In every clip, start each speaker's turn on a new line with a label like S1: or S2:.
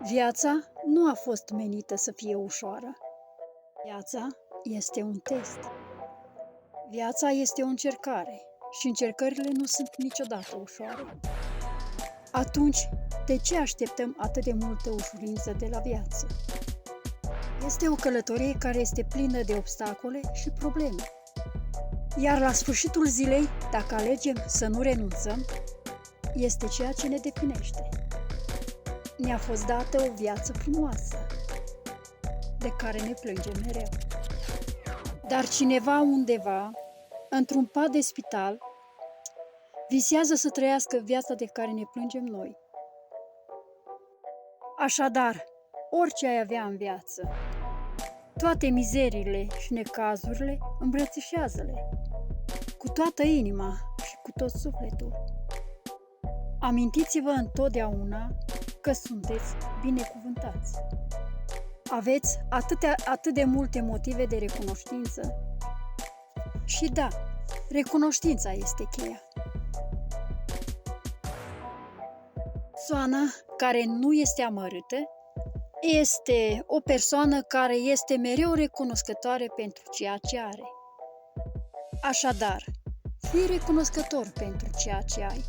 S1: Viața nu a fost menită să fie ușoară. Viața este un test. Viața este o încercare și încercările nu sunt niciodată ușoare. Atunci, de ce așteptăm atât de multă ușurință de la viață? Este o călătorie care este plină de obstacole și probleme. Iar la sfârșitul zilei, dacă alegem să nu renunțăm, este ceea ce ne definește. Ne-a fost dată o viață frumoasă, de care ne plângem mereu. Dar cineva undeva, într-un pat de spital, visează să trăiască viața de care ne plângem noi. Așadar, orice ai avea în viață, toate mizeriile și necazurile, îmbrățișează-le, cu toată inima și cu tot sufletul. Amintiți-vă întotdeauna că sunteți binecuvântați. Aveți atât de multe motive de recunoștință. Și da, recunoștința este cheia. Persoana care nu este amărâtă este o persoană care este mereu recunoscătoare pentru ceea ce are. Așadar, fii recunoscător pentru ceea ce ai.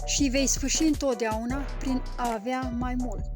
S1: Și vei sfârși întotdeauna prin a avea mai mult.